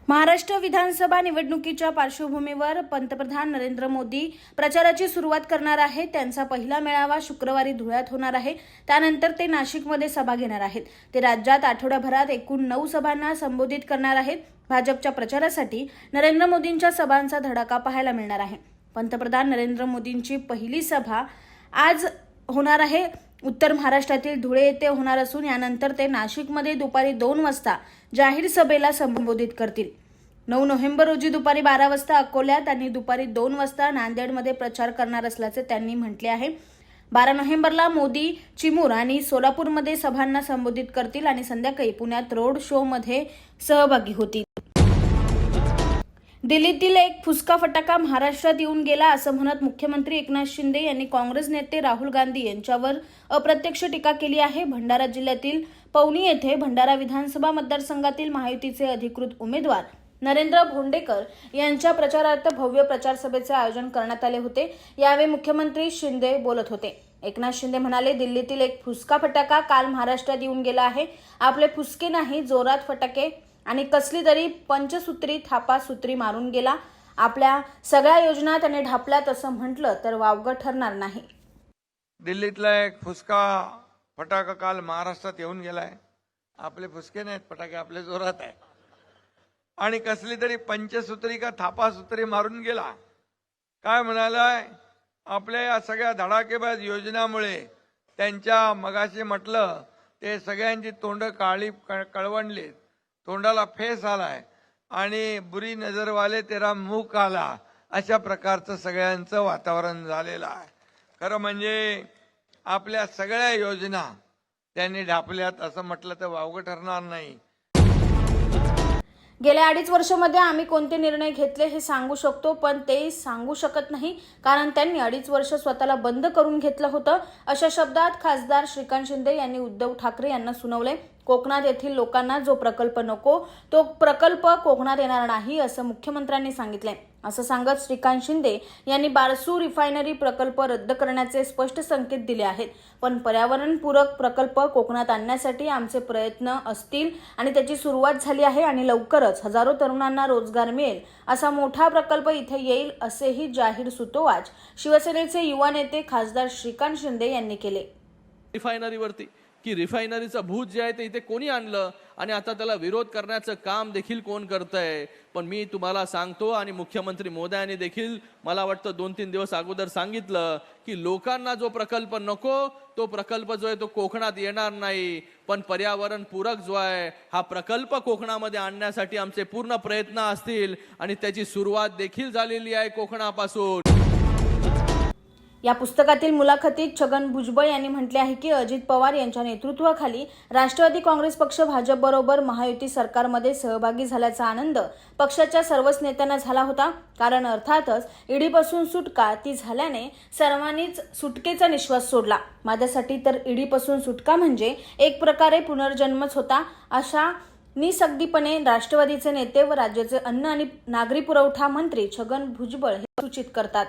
महाराष्ट्र विधानसभा निवडणुकीच्या पार्श्वभूमीवर पंतप्रधान नरेंद्र मोदी प्रचाराची सुरुवात करणार आहेत। त्यांचा पहिला मेळावा शुक्रवारी धुळ्यात होणार आहे। त्यानंतर ते नाशिकमध्ये सभा घेणार आहेत। ते राज्यात आठवड्याभरात एकूण 9 सभांना संबोधित करणार आहेत। भाजपच्या प्रचारासाठी नरेंद्र मोदींच्या सभांचा धडाका पाहायला मिळणार आहे। पंतप्रधान नरेंद्र मोदींची पहिली सभा आज होणार आहे। उत्तर महाराष्ट्रातील धुळे येथे होणार असून यानंतर ते नाशिकमध्ये दुपारी 2 वाजता जाहीर सभेला संबोधित करतील। 9 नोव्हेंबर रोजी दुपारी 12 वाजता अकोल्यात आणि दुपारी 2 वाजता नांदेडमध्ये प्रचार करणार असल्याचे त्यांनी म्हटले आहे। 12 नोव्हेंबरला मोदी चिमूर आणि सोलापूरमध्ये सभांना संबोधित करतील आणि संध्याकाळी पुण्यात रोड शो मध्ये सहभागी होतील। दिल्लीतील एक फुसका फटाका महाराष्ट्रात येऊन गेला असं म्हणत मुख्यमंत्री एकनाथ शिंदे यांनी काँग्रेस नेते राहुल गांधी यांच्यावर अप्रत्यक्ष टीका केली आहे। भंडारा जिल्ह्यातील पवनी येथे भंडारा विधानसभा मतदारसंघातील महायुतीचे अधिकृत उमेदवार नरेंद्र भोंडेकर यांच्या प्रचारार्थ भव्य प्रचार सभेचे आयोजन करण्यात आले होते। यावेळी मुख्यमंत्री शिंदे बोलत होते। एकनाथ शिंदे म्हणाले, दिल्लीतील एक फुसका फटाका काल महाराष्ट्रात येऊन गेला आहे। आपले फुसके नाही, जोरात फटाके आणि कसली तरी पंचसूत्री थापासूत्री मारून गेला। आपल्या सगळ्या योजना त्याने ढापल्यात असं म्हटलं तर वावगं ठरणार नाही। दिल्लीतला एक फुसका फटाका काल महाराष्ट्रात येऊन गेलाय। आपले फुसके नाहीत, फटाके आपले जोरात आहे आणि कसली तरी पंचसूत्री का थापासूत्री मारून गेला। काय म्हणालाय, आपल्या या सगळ्या धडाकेबाज योजनामुळे त्यांच्या मगाशी म्हटलं ते सगळ्यांची तोंड काळी कळवणलीत, तोंडाला फेस आलाय आणि बुरी नजर वाले तेरा मुंह काला, अशा प्रकारचं सगळ्यांचं वातावरण झालेलं आहे। खरं म्हणजे आपल्या सगळ्या योजना त्यांनी ढापल्यात असं म्हटलं तर वावगं ठरणार नाही। गेल्या 2.5 वर्षांमध्ये आम्ही कोणते निर्णय घेतले हे सांगू शकतो, पण ते सांगू शकत नाही कारण त्यांनी 2.5 वर्ष स्वतःला बंद करून घेतलं होतं। अशा शब्दात खासदार श्रीकांत शिंदे यांनी उद्धव ठाकरे यांना सुनावले। कोकणात येथील लोकांना जो प्रकल्प नको तो प्रकल्प कोकणात येणार नाही असं मुख्यमंत्र्यांनी सांगितले। असं सांगत श्रीकांत शिंदे यांनी बारसू रिफायनरी प्रकल्प रद्द करण्याचे स्पष्ट संकेत दिले आहेत। पण पर्यावरणपूरक प्रकल्प कोकणात आणण्यासाठी आमचे प्रयत्न असतील आणि त्याची सुरुवात झाली आहे आणि लवकरच हजारो तरुणांना रोजगार मिळेल असा मोठा प्रकल्प इथे येईल असेही जाहीर सूतोवाच शिवसेनेचे युवा नेते खासदार श्रीकांत शिंदे यांनी केले। रिफायनरीवरती की रिफायनरीचं भूत जे आहे ते इथे कोणी आणलं आणि आता त्याला विरोध करण्याचं काम देखील कोण करतंय। पण मी तुम्हाला सांगतो आणि मुख्यमंत्री मोदयांनी देखील मला वाटतं 2-3 दिवस अगोदर सांगितलं की लोकांना जो प्रकल्प नको तो प्रकल्प जो आहे तो कोकणात येणार नाही, पण पर्यावरण पूरक जो आहे हा प्रकल्प कोकणामध्ये आणण्यासाठी आमचे पूर्ण प्रयत्न असतील आणि त्याची सुरुवात देखील झालेली आहे कोकणापासून। या पुस्तकातील मुलाखतीत छगन भुजबळ यांनी म्हटले आहे की अजित पवार यांच्या नेतृत्वाखाली राष्ट्रवादी काँग्रेस पक्ष भाजपबरोबर महायुती सरकारमध्ये सहभागी झाल्याचा आनंद पक्षाच्या सर्वच नेत्यांना झाला होता, कारण अर्थातच ईडीपासून सुटका ती झाल्याने सर्वांनीच सुटकेचा निश्वास सोडला। माझ्यासाठी तर ईडीपासून सुटका म्हणजे एक प्रकारे पुनर्जन्मच होता, अशा निसगदीपणे राष्ट्रवादीचे नेते व राज्याचे अन्न आणि नागरी पुरवठा मंत्री छगन भुजबळ हे सूचित करतात।